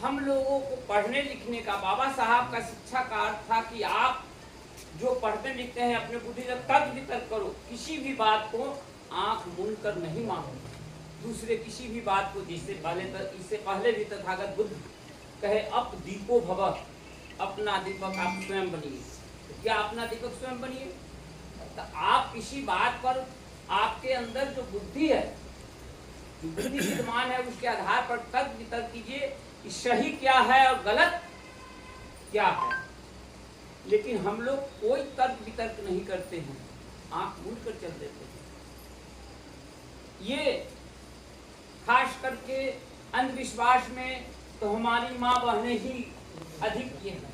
हम लोगों को पढ़ने लिखने का, बाबा साहब का शिक्षा का अर्थ था कि आप जो पढ़ते लिखते हैं अपने बुद्धि से तर्क वितर्क करो, किसी भी बात को आंख मूंद कर नहीं मानो। दूसरे किसी भी बात को, इससे पहले भी तथागत बुद्ध कहे अप दीपो भव, अपना दीपक आप स्वयं बनिए। तो क्या अपना दीपक स्वयं बनिए? तो आप किसी बात पर आपके अंदर जो बुद्धि है, जो बुद्धि विद्यमान है, उसके आधार पर तर्क वितर्क कीजिए कि सही क्या है और गलत क्या है। लेकिन हम लोग कोई तर्क वितर्क नहीं करते हैं, आंख मूंद कर चल देते हैं। ये खास करके अंधविश्वास में तो हमारी माँ बहनें ही अधिक ये है,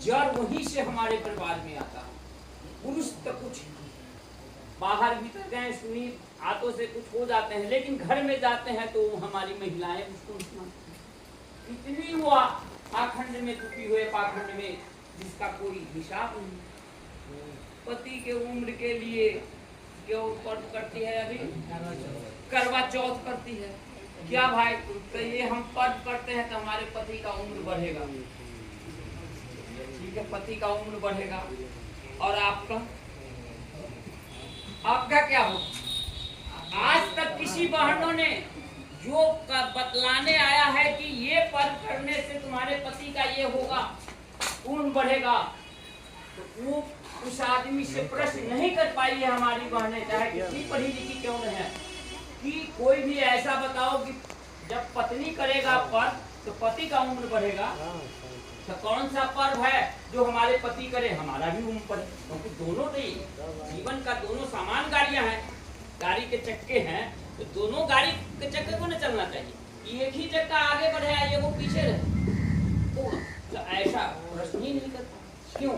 जड़ वहीं से हमारे परिवार में आता है। पुरुष तो कुछ बाहर भीतर गए सुनी हाथों से कुछ हो जाते हैं, लेकिन घर में जाते हैं तो हमारी महिलाएं उसको इतनी हुआ पाखंड में टूटी हुए, पाखंड में जिसका कोई हिसाब नहीं। पति के उम्र के लिए क्यों पर्व करती है? अभी करवा चौथ करती है। क्या भाई, तो ये हम पर्व करते हैं तो हमारे पति का उम्र बढ़ेगा, ठीक है, पति का उम्र बढ़ेगा और आपका क्या हो? आज तक किसी बहनों ने जो बतलाने आया है कि ये पर्व करने से तुम्हारे पति का ये होगा, उम्र बढ़ेगा, तो वो उस आदमी से प्रश्न नहीं कर पाई है हमारी बहनें, चाहे कितनी पढ़ी लिखी क्यों न है, कि कोई भी ऐसा बताओ कि जब पत्नी करेगा पर्व तो पति का उम्र बढ़ेगा। तो कौन सा पर्व है जो हमारे पति करे हमारा भी उम्र बढ़े? क्योंकि दोनों तो जीवन का दोनों समान गाड़ियां हैं, गाड़ी के चक्के हैं, तो दोनों गाड़ी के चक्के को न चलना चाहिए। एक ही चक्का आगे बढ़े ये वो पीछे रहे, तो ऐसा प्रश्न ही नहीं करता। क्यों?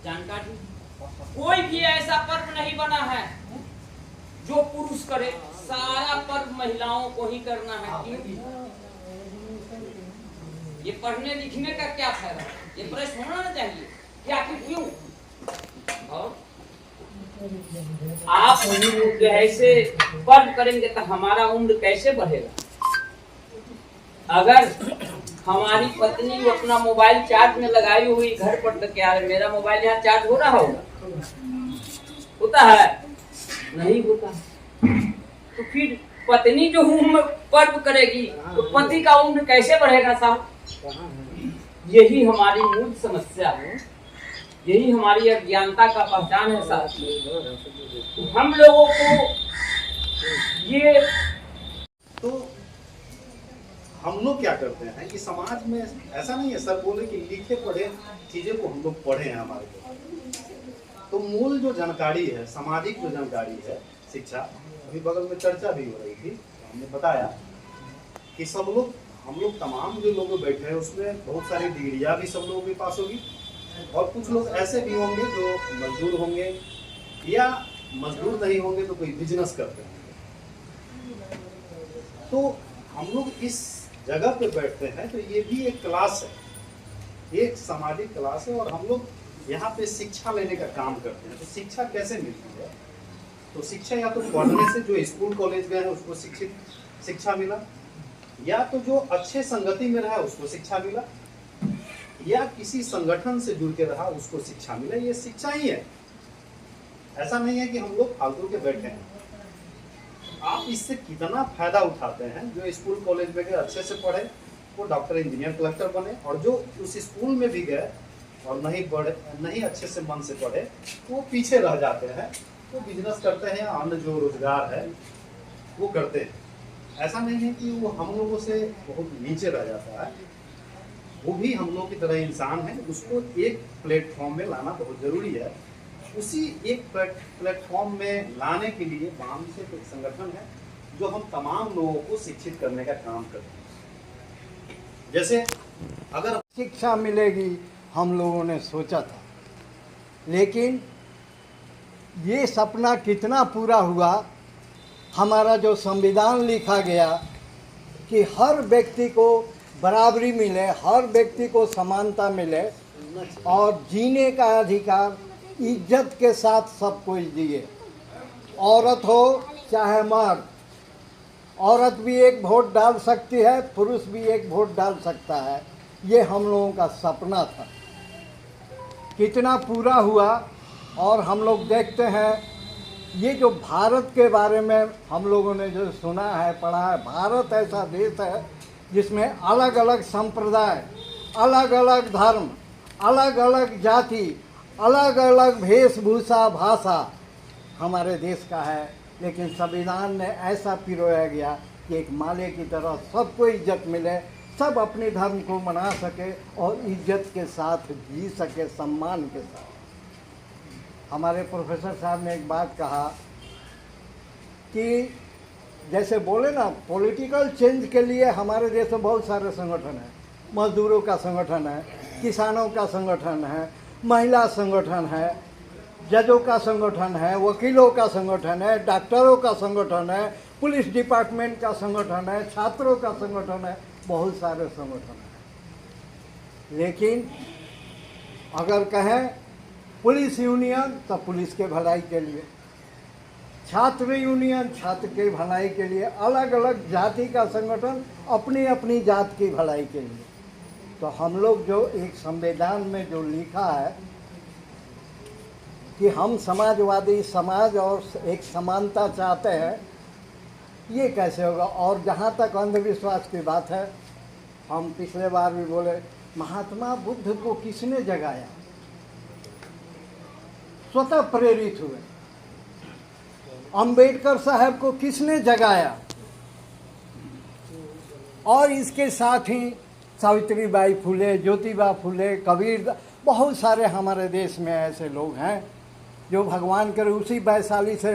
जानकारी। कोई भी ऐसा पर्व नहीं बना है जो पुरुष करे, सारा पर्व महिलाओं को ही करना है। क्यों? ये पढ़ने लिखने का क्या फायदा? ये प्रश्न होना ना चाहिए कि आखिर क्यों? और आप ऐसे पर्व करेंगे तो हमारा उम्र कैसे बढ़ेगा? अगर हमारी पत्नी अपना मोबाइल चार्ज में लगाई हुई घर पर, तो क्या है मेरा मोबाइल यहाँ चार्ज हो रहा होगा? होता है? नहीं होता। तो फिर पत्नी जो उम्र पर्व करेगी तो पति का उम्र कैसे बढ़ेगा साहब? यही हमारी मूल समस्या है, यही हमारी अज्ञानता का पहचान है साहब। हम लोगों को ये तो हम लोग क्या करते हैं कि समाज में ऐसा नहीं है, सर बोले कि लिखे पढ़े चीजें को हम लोग पढ़े हैं हमारे को, तो मूल जो जानकारी है, सामाजिक जो जानकारी है, शिक्षा, अभी बगल में चर्चा भी हो रही थी, तो हमने बताया कि हम लोग तमाम जो लोग बैठे हैं उसमें बहुत सारी डिग्रियां भी सब लोगों के पास होगी, और कुछ लोग ऐसे भी होंगे जो मजदूर होंगे, या मजदूर नहीं होंगे तो कोई बिजनेस करते होंगे। तो हम लोग इस जगह पे बैठते हैं तो ये भी एक क्लास है, एक सामाजिक क्लास है, और हम लोग यहाँ पे शिक्षा लेने का काम करते हैं। तो शिक्षा कैसे मिलती है? तो शिक्षा या तो पढ़ने से, जो स्कूल कॉलेज गए हैं उसको शिक्षा मिला, या तो जो अच्छे संगति में रहा उसको शिक्षा मिला, या किसी संगठन से जुड़ के रहा उसको शिक्षा मिला। ये शिक्षा ही है, ऐसा नहीं है कि हम लोग फालतू के बैठे हैं। आप इससे कितना फायदा उठाते हैं? जो स्कूल कॉलेज में गए अच्छे से पढ़े वो डॉक्टर इंजीनियर कलेक्टर बने, और जो उस स्कूल में भी गए और नहीं अच्छे से मन से पढ़े वो पीछे रह जाते हैं, वो बिजनेस करते हैं, अन्य जो रोजगार है वो करते हैं। ऐसा नहीं है कि वो हम लोगों से बहुत नीचे रह जाता है, वो भी हम लोग की तरह इंसान है, उसको एक प्लेटफॉर्म में लाना बहुत जरूरी है। उसी एक प्लेटफॉर्म में लाने के लिए वामसेक एक संगठन है जो हम तमाम लोगों को शिक्षित करने का काम करते हैं। जैसे अगर शिक्षा मिलेगी हम लोगों ने सोचा था, लेकिन ये सपना कितना पूरा हुआ? हमारा जो संविधान लिखा गया कि हर व्यक्ति को बराबरी मिले, हर व्यक्ति को समानता मिले और जीने का अधिकार इज्जत के साथ सब कोई जिए, औरत हो चाहे मर्द, औरत भी एक वोट डाल सकती है, पुरुष भी एक वोट डाल सकता है। ये हम लोगों का सपना था, कितना पूरा हुआ। और हम लोग देखते हैं ये जो भारत के बारे में हम लोगों ने जो सुना है, पढ़ा है, भारत ऐसा देश है जिसमें अलग अलग संप्रदाय, अलग अलग धर्म, अलग अलग जाति, अलग अलग वेशभूषा, भाषा हमारे देश का है। लेकिन संविधान ने ऐसा पिरोया गया कि एक माले की तरह सबको इज्जत मिले, सब अपने धर्म को मना सके और इज्जत के साथ जी सके, सम्मान के साथ। हमारे प्रोफेसर साहब ने एक बात कहा कि जैसे बोले ना, पॉलिटिकल चेंज के लिए हमारे देश में बहुत सारे संगठन हैं। मजदूरों का संगठन है, किसानों का संगठन है, महिला संगठन है, जजों का संगठन है, वकीलों का संगठन है, डॉक्टरों का संगठन है, पुलिस डिपार्टमेंट का संगठन है, छात्रों का संगठन है, बहुत सारे संगठन हैं। लेकिन अगर कहें पुलिस यूनियन तो पुलिस के भलाई के लिए, छात्र यूनियन छात्र के भलाई के लिए, अलग अलग जाति का संगठन अपनी अपनी जात की भलाई के लिए। तो हम लोग जो एक संविधान में जो लिखा है कि हम समाजवादी समाज और एक समानता चाहते हैं, ये कैसे होगा। और जहाँ तक अंधविश्वास की बात है, हम पिछले बार भी बोले, महात्मा बुद्ध को किसने जगाया? स्वतः प्रेरित हुए। अंबेडकर साहब को किसने जगाया? और इसके साथ ही सावित्रीबाई फुले, ज्योतिबा फुले, कबीर, बहुत सारे हमारे देश में ऐसे लोग हैं जो भगवान के, उसी वैशाली से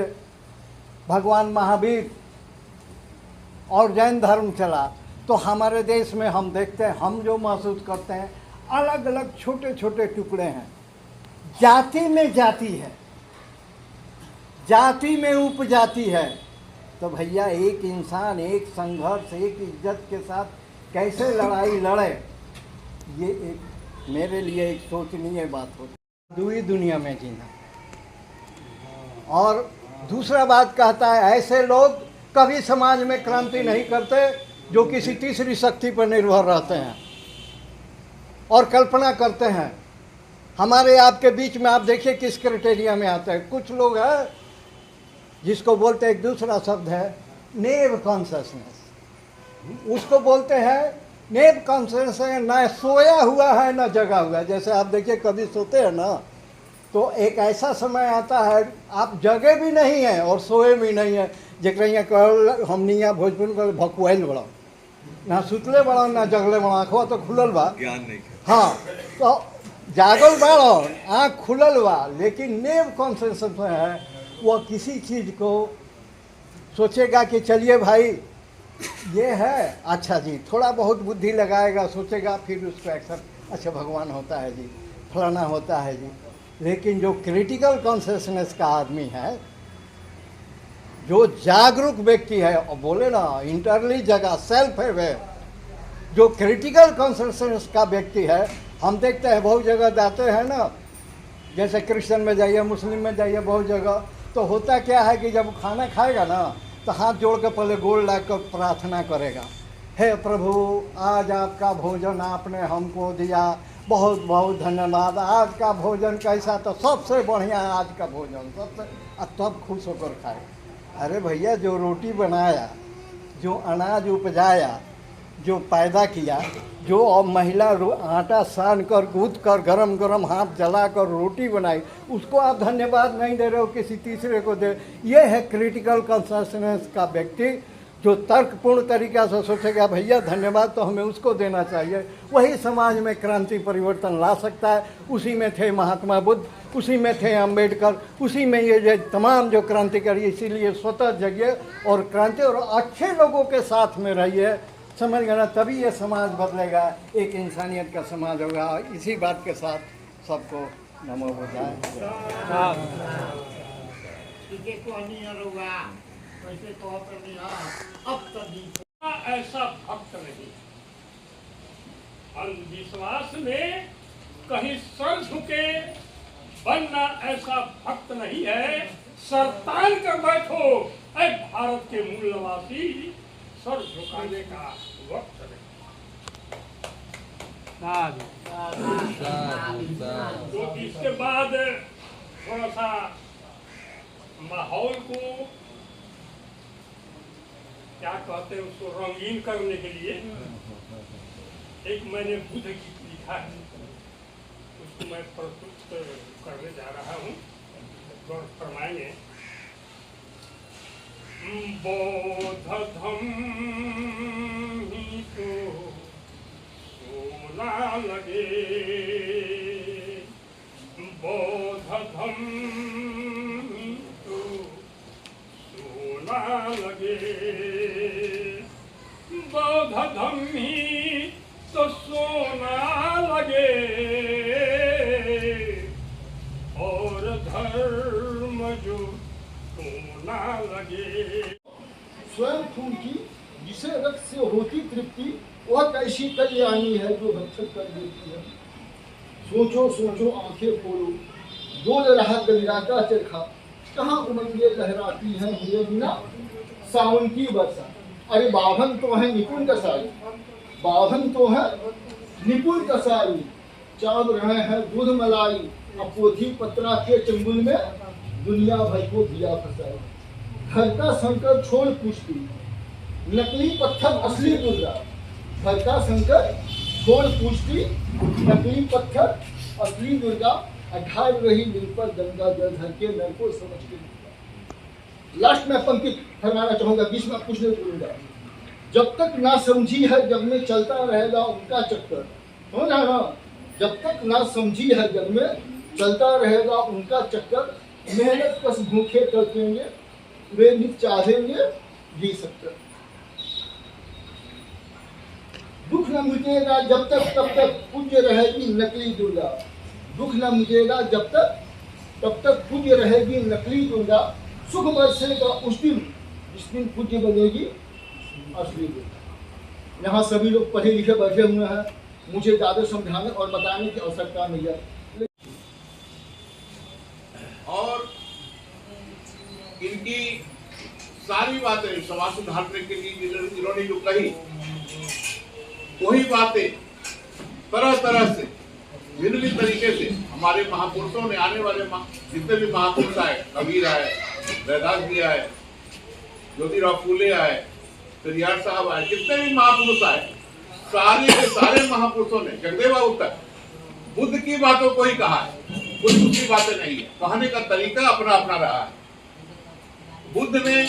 भगवान महावीर और जैन धर्म चला। तो हमारे देश में हम देखते हैं, हम जो महसूस करते हैं, अलग अलग छोटे छोटे टुकड़े हैं। जाति में जाति है, जाति में उपजाति है। तो भैया एक इंसान, एक संघर्ष, एक इज्जत के साथ कैसे लड़ाई लड़े, ये एक मेरे लिए एक सोचनीय बात होती। दूसरी दुनिया में जीना। और दूसरा बात कहता है, ऐसे लोग कभी समाज में क्रांति नहीं करते जो किसी तीसरी शक्ति पर निर्भर रहते हैं और कल्पना करते हैं। हमारे आपके बीच में आप देखिए किस क्राइटेरिया में आते हैं। कुछ लोग हैं जिसको बोलते हैं, एक दूसरा शब्द है नेव कॉन्शसनेस, उसको बोलते हैं नेव कॉन्शसनेस, ना सोया हुआ है ना जगा हुआ है। जैसे आप देखिए कभी सोते हैं ना, तो एक ऐसा समय आता है आप जगे भी नहीं हैं और सोए भी नहीं हैं। जरा यहाँ कह हमने यहाँ भोजपुर कर भकुआल बड़ा, ना सुतले बड़ा ना जगले बड़ा, आँखवा तो खुलल बा, ज्ञान नहीं। हाँ, तो जागल बड़ा, आँख खुलल बा, लेकिन नेव कॉन्शसनेस में है वो किसी चीज़ को सोचेगा कि चलिए भाई ये है, अच्छा जी, थोड़ा बहुत बुद्धि लगाएगा, सोचेगा, फिर उसको एक्सेप्ट, अच्छा भगवान होता है जी, फलाना होता है जी। लेकिन जो क्रिटिकल कॉन्शसनेस का आदमी है, जो जागरूक व्यक्ति है, और बोले ना इंटरली जगह, सेल्फ अवेयर, जो क्रिटिकल कॉन्शसनेस का व्यक्ति है, हम देखते हैं बहुत जगह जाते हैं ना, जैसे क्रिश्चियन में जाइए, मुस्लिम में जाइए, बहुत जगह तो होता क्या है कि जब खाना खाएगा ना तो हाथ जोड़ कर पहले गोल लग कर प्रार्थना करेगा, हे प्रभु आज आपका भोजन आपने हमको दिया, बहुत बहुत धन्यवाद, आज का भोजन कैसा, तो सबसे बढ़िया आज का भोजन सबसे, तब खुश होकर खाए। अरे भैया, जो रोटी बनाया, जो अनाज उपजाया, जो पैदा किया, जो महिला आटा सान कर गूंथ कर गरम गरम हाथ जला कर रोटी बनाई, उसको आप धन्यवाद नहीं दे रहे हो, किसी तीसरे को दे। ये है क्रिटिकल कॉन्शसनेस का व्यक्ति, जो तर्कपूर्ण तरीक़ा से सोचेगा भैया धन्यवाद तो हमें उसको देना चाहिए। वही समाज में क्रांति परिवर्तन ला सकता है। उसी में थे महात्मा बुद्ध, उसी में थे अंबेडकर, उसी में ये तमाम जो क्रांतिकारी। इसीलिए स्वतः जगिए और क्रांति और अच्छे लोगों के साथ में रहिए, समझ गए ना, तभी ये समाज बदलेगा, एक इंसानियत का समाज होगा। इसी बात के साथ सबको नमो बुद्धाय। ऐसा भक्त नहीं, अंधविश्वास में कहीं सर झुके बनना ऐसा भक्त नहीं है। सर तान कर बैठो, ऐ भारत के मूल निवासी, सर झुकाने का वक्त नहीं। तो इसके बाद थोड़ा सा माहौल को क्या कहते हैं उसको रंगीन करने के लिए एक मैंने बुद्ध गीत लिखा है, उसको मैं प्रस्तुत करने जा रहा हूँ। गौर फरमाएंगे। बोध धम्मी को सोना लगे, बोध धम्मी को सोना लगे, बोध धम्मी तो सोना लगे, और धर्म जो सोना लगे। स्वयं खून की जिसे रक्त से होती तृप्ति, वह कैसी कल्याणी है जो भक्षक कर देती है। सोचो सोचो आंखें खोलो, डोल रहा गलिरा का चरखा, कहाँ उमंगे लहराती हैं हुए बिना सावन की वर्षा। अरे बाभन तो है निपुण कसाई, बाभन तो है निपुण कसाई, चाँद रहे हैं दूध मलाई, अब पोथी पत्रा के चंगुल में दुनिया भर को दिया फंसाई। घर का संकट छोड़ पुष्टि, नकली पत्थर असली दुर्गा। घर का संकट छोड़ पुष्टि, नकली पत्थर असली दुर्गा। अठार रही दिल पर गंगा जल धर के नर को समझ के। लास्ट में पंक्ति फरमाना चाहूंगा, बीच में कुछ नहीं बोलूंगा। जब तक ना समझी है जग में चलता रहेगा उनका चक्कर, हो ना ना। जब तक ना समझी है जग में चलता रहेगा उनका चक्कर। मेहनत बस भूखे करतेंगे, वे नित चाहेंगे जी सकते। दुख न मिटेगा जब तक तब तक पूज्य रहेगी नकली दुर्गा। दुख न मिटेगा जब तक तब तक पूज्य रहेगी नकली दुर्गा। सुख बरसेगा उस दिन जिस दिन पूज्य बनेगी असली दुर्गा। यहाँ सभी लोग पढ़े लिखे बैठे हुए हैं, मुझे ज़्यादा समझाने और बताने की आवश्यकता नहीं है। और इनकी सारी बातें समाज सुधारने के लिए इन्होंने जो कही, वही बातें तरह तरह से भिन्न भिन्न तरीके से हमारे महापुरुषों ने, आने वाले जितने भी महापुरुष आए, कबीर आए, रैदास जी आए, ज्योतिराव फूले आए, पेरियार साहब आए, जितने भी महापुरुष आए, सारे के सारे महापुरुषों ने जगदेव बाबू तक बुद्ध की बातों को ही कहा है। कोई दूसरी बातें नहीं है, कहने का तरीका अपना अपना रहा है। बुद्ध ने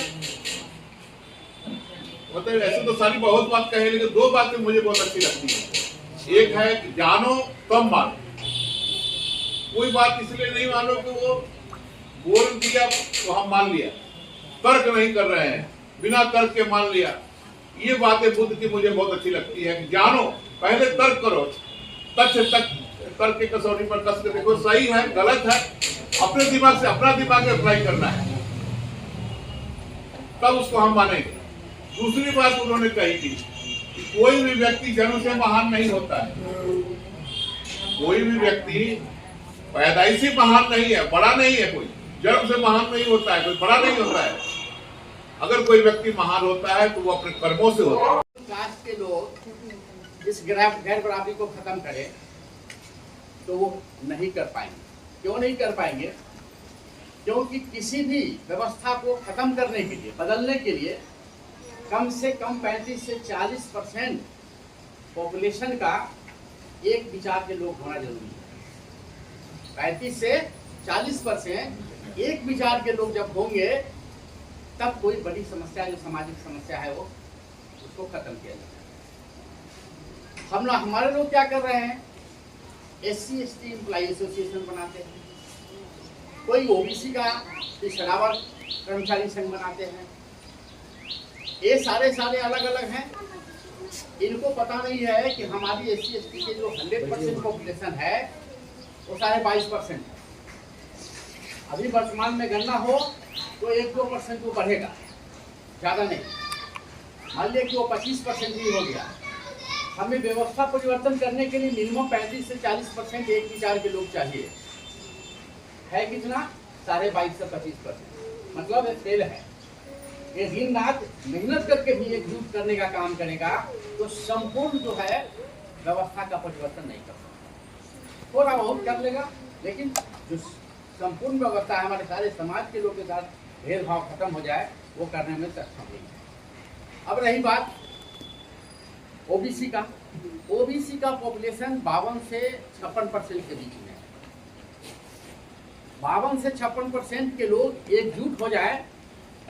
मतलब ऐसे तो सारी बहुत बात कहे, लेकिन दो बातें मुझे बहुत अच्छी लगती है। एक है कि जानो तब मानो। कोई बात इसलिए नहीं मानो कि वो बोल दिया तो हम मान लिया, तर्क नहीं कर रहे हैं, बिना तर्क के मान लिया। ये बातें बुद्ध की मुझे बहुत अच्छी लगती है कि जानो, पहले तर्क करो, तथ्य तक तर्क की कसौटी पर कस के देखो, सही है गलत है, अपने दिमाग से अपना दिमाग अप्लाई करना है, तब उसको हम मानेंगे। दूसरी बात उन्होंने कही थी कि कोई भी व्यक्ति जन्म से महान नहीं होता है। कोई भी व्यक्ति पैदाइशी महान नहीं है, बड़ा नहीं है। कोई जन्म से महान नहीं होता है, कोई बड़ा नहीं होता है। अगर कोई व्यक्ति महान होता है तो वो अपने कर्मों से होता है। कास्ट के लोग इस गैर बराबरी को खत्म करें तो वो नहीं कर पाएंगे। क्यों नहीं कर पाएंगे? क्योंकि किसी भी व्यवस्था को खत्म करने के लिए, बदलने के लिए कम से कम 35 से 40% पॉपुलेशन का एक विचार के लोग होना जरूरी है। 35 से 40% एक विचार के लोग जब होंगे तब कोई बड़ी समस्या, जो सामाजिक समस्या है, वो उसको खत्म किया जाए। हमारे लोग क्या कर रहे हैं? SC/ST एम्प्लॉय एसोसिएशन बनाते हैं, कोई OBC का पेशेवर कर्मचारी संघ बनाते हैं। ये सारे अलग अलग हैं। इनको पता नहीं है कि हमारी SC/ST के जो 100% पॉपुलेशन है वो 22.5% है। अभी वर्तमान में गणना हो तो 1-2% वो बढ़ेगा, ज़्यादा नहीं। मान लिया कि वो 25% ही हो गया। हमें व्यवस्था परिवर्तन करने के लिए मिनिमम 35 से 40% एक विचार के लोग चाहिए। है कितना? 22.5 से 25%, मतलब फेल है। ये दिन रात मेहनत करके भी एकजुट करने का काम करेगा तो संपूर्ण जो है व्यवस्था का परिवर्तन नहीं कर सकता। थोड़ा बहुत कर लेगा, लेकिन जो संपूर्ण व्यवस्था है हमारे सारे समाज के लोगों के साथ भेदभाव खत्म हो जाए, वो करने में सक्षम नहीं है। अब रही बात ओबीसी का, ओबीसी का पॉपुलेशन 52 से 56% के बीच में है। 52 से 56% के लोग एकजुट हो जाए,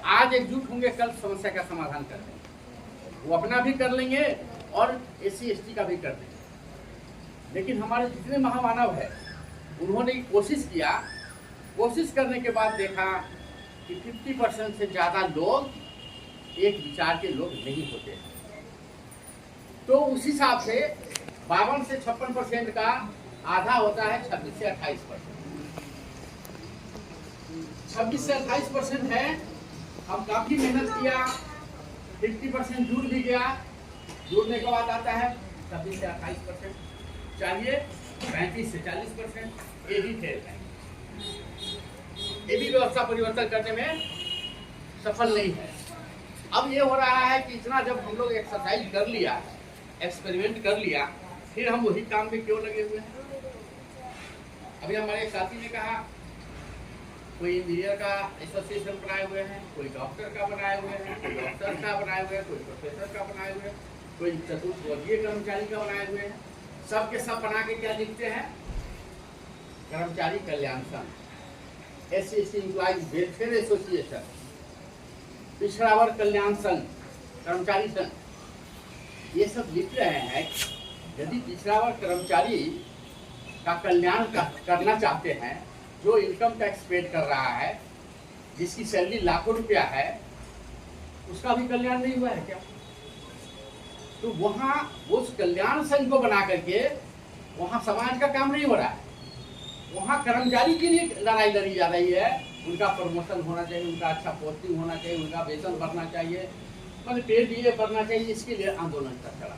आज एकजुट होंगे, कल समस्या का समाधान कर देंगे। वो अपना भी कर लेंगे और SC/ST का भी कर देंगे। लेकिन हमारे जितने महामानव है उन्होंने कोशिश किया, कोशिश करने के बाद देखा कि 50% से ज़्यादा लोग एक विचार के लोग नहीं होते हैं। तो उस हिसाब से 52 से 56% का आधा होता है 26 से 28%। 26 से 28% है, हम काफी मेहनत किया, 50% जुड़ भी गया, जुड़ने के बाद आता है 26 से 28%, चाहिए 35 से 40%, ये भी फेल है। ये भी व्यवस्था परिवर्तन करने में सफल नहीं है। अब ये हो रहा है कि इतना जब हम लोग एक्सरसाइज कर लिया, एक्सपेरिमेंट कर लिया, फिर हम वही काम में क्यों लगे हुए हैं? अभी हमारे एक साथी ने कहा कोई इंजीनियर का एसोसिएशन बनाए हुए हैं, कोई डॉक्टर का बनाए हुए हैं, कोई अफसर का बनाए हुए हैं, कोई प्रोफेसर का बनाए हुए हैं, कोई चतुर्थवर्गीय कर्मचारी का बनाए हुए हैं। सब के सब बना के क्या लिखते हैं? कर्मचारी कल्याण संघ, SC/ST एम्प्लॉइज वेलफेयर एसोसिएशन, पिछड़ा वर्ग कल्याण संघ, कर्मचारी संघ, ये सब लिख रहे हैं। यदि पिछड़ा वर्ग कर्मचारी का कल्याण करना चाहते हैं, जो इनकम टैक्स पेड कर रहा है, जिसकी सैलरी लाखों रुपया है, उसका भी कल्याण नहीं हुआ है क्या? तो वहाँ उस कल्याण संघ को बना करके वहाँ समाज का काम नहीं हो रहा है, वहाँ कर्मचारी के लिए लड़ाई लड़ी जा रही है। उनका प्रमोशन होना चाहिए, उनका अच्छा पोस्टिंग होना चाहिए, उनका वेतन बढ़ना चाहिए, मतलब पे बढ़ना चाहिए, इसके लिए आंदोलन चला।